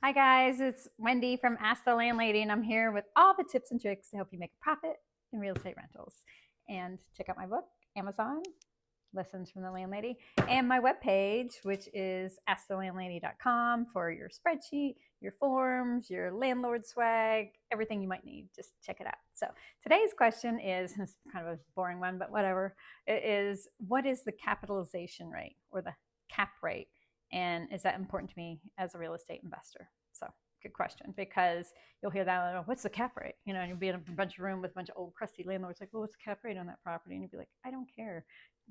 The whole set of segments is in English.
Hi guys, it's Wendy from Ask the Landlady, and I'm here with all the tips and tricks to help you make a profit in real estate rentals. And check out my book, Amazon, Lessons from the Landlady, and my webpage, which is askthelandlady.com for your spreadsheet, your forms, your landlord swag, everything you might need. Just check it out. So today's question is it's kind of a boring one, but whatever. It is, what is the capitalization rate or the cap rate? And is that important to me as a real estate investor? So good question, because you'll hear that, what's the cap rate? And you'll be in a bunch of room with a bunch of old crusty landlords like, well, what's the cap rate on that property? And you'll be like, I don't care.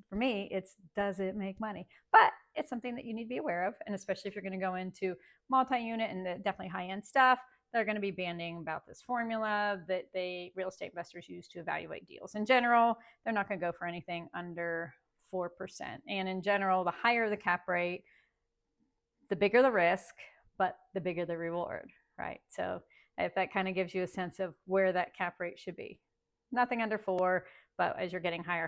For me, it's, does it make money? But it's something that you need to be aware of. And especially if you're going to go into multi-unit and definitely high-end stuff, they're going to be banding about this formula that real estate investors use to evaluate deals. In general, they're not going to go for anything under 4%. And in general, the higher the cap rate, the bigger the risk, but the bigger the reward, right? So if that kind of gives you a sense of where that cap rate should be. Nothing under 4, but as you're getting higher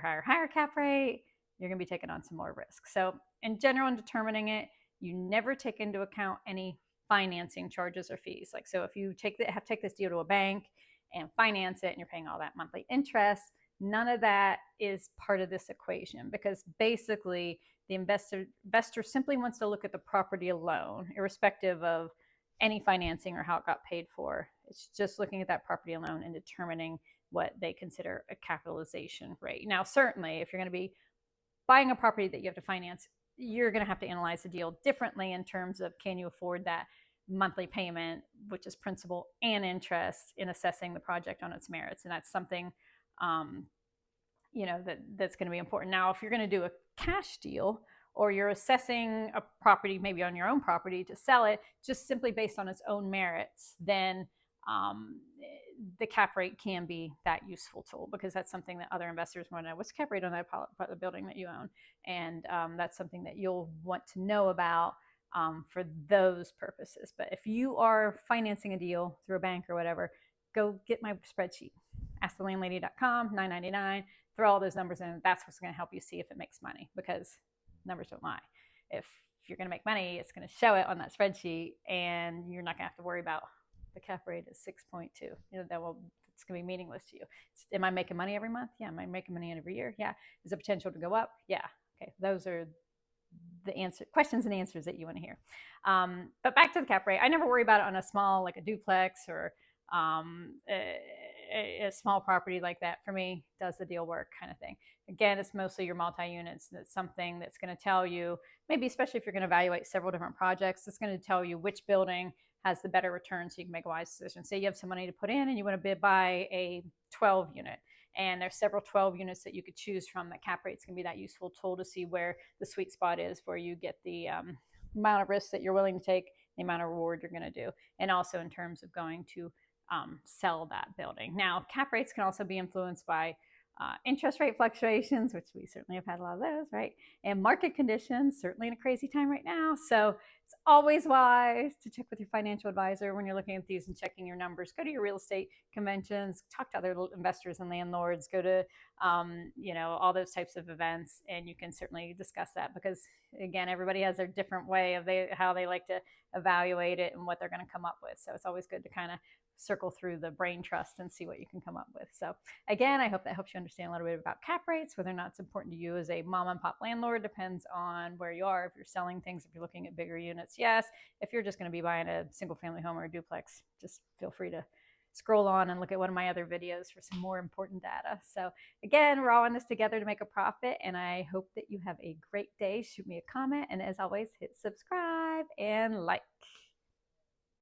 cap rate, you're going to be taking on some more risk. So in general, in determining it, you never take into account any financing charges or fees. Like, so if you take this deal to a bank and finance it and you're paying all that monthly interest, none of that is part of this equation, because basically the investor simply wants to look at the property alone, irrespective of any financing or how it got paid for. It's just looking at that property alone and determining what they consider a capitalization rate. Now, certainly, if you're going to be buying a property that you have to finance, you're going to have to analyze the deal differently in terms of, can you afford that monthly payment, which is principal and interest, in assessing the project on its merits. And that's something that's going to be important. Now, if you're going to do a cash deal, or you're assessing a property maybe on your own property to sell it just simply based on its own merits, then the cap rate can be that useful tool, because that's something that other investors want to know. What's the cap rate on that the building that you own? And that's something that you'll want to know about for those purposes. But if you are financing a deal through a bank or whatever, go get my spreadsheet, askthelandlady.com, $9.99. Throw all those numbers in. That's what's going to help you see if it makes money, because numbers don't lie. If you're going to make money, it's going to show it on that spreadsheet, and you're not going to have to worry about the cap rate is 6.2. It's going to be meaningless to you. Am I making money every month? Yeah. Am I making money every year? Yeah. Is the potential to go up? Yeah. Okay. Those are the questions and answers that you want to hear. But back to the cap rate. I never worry about it on a small, like a duplex or a small property like that. For me, does the deal work kind of thing. Again, it's mostly your multi-units. That's something that's going to tell you, maybe especially if you're going to evaluate several different projects, it's going to tell you which building has the better return, so you can make a wise decision. Say you have some money to put in and you want to buy a 12 unit, and there's several 12 units that you could choose from. The cap rate's going to be that useful tool to see where the sweet spot is, where you get the amount of risk that you're willing to take, the amount of reward you're going to do, and also in terms of going to sell that building. Now, cap rates can also be influenced by interest rate fluctuations, which we certainly have had a lot of those, right? And market conditions, certainly in a crazy time right now. So it's always wise to check with your financial advisor when you're looking at these and checking your numbers. Go to your real estate conventions, talk to other investors and landlords, go to, all those types of events, and you can certainly discuss that, because again, everybody has their different way of how they like to evaluate it and what they're going to come up with. So it's always good to kind of circle through the brain trust and see what you can come up with. So again, I hope that helps you understand a little bit about cap rates, whether or not it's important to you as a mom and pop landlord. Depends on where you are. If you're selling things, if you're looking at bigger units, yes. If you're just going to be buying a single family home or a duplex, just feel free to scroll on and look at one of my other videos for some more important data. So again, we're all in this together to make a profit, and I hope that you have a great day. Shoot me a comment, and as always, hit subscribe and like.